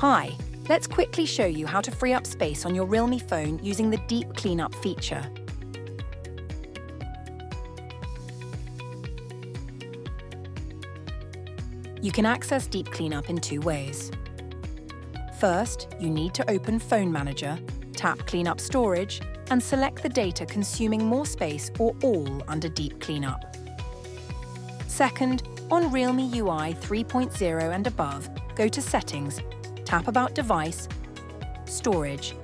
Hi, let's quickly show you how to free up space on your Realme phone using the Deep Cleanup feature. You can access Deep Cleanup in two ways. First, you need to open Phone Manager, tap Cleanup Storage, and select the data consuming more space or all under Deep Cleanup. Second, on Realme UI 3.0 and above, go to Settings, tap About Device, Storage,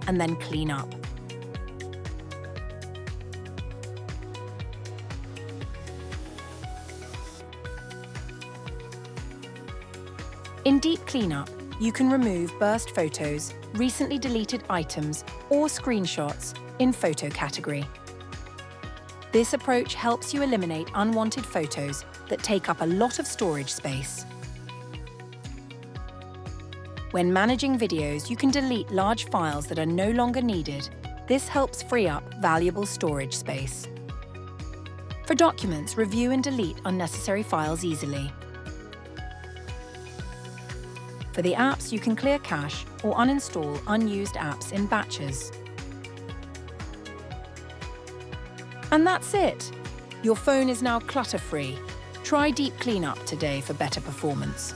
and then Clean Up. In Deep Cleanup, you can remove burst photos, recently deleted items, or screenshots in Photo category. This approach helps you eliminate unwanted photos that take up a lot of storage space. When managing videos, you can delete large files that are no longer needed. This helps free up valuable storage space. For documents, review and delete unnecessary files easily. For the apps, you can clear cache or uninstall unused apps in batches. And that's it! Your phone is now clutter-free. Try Deep Cleanup today for better performance.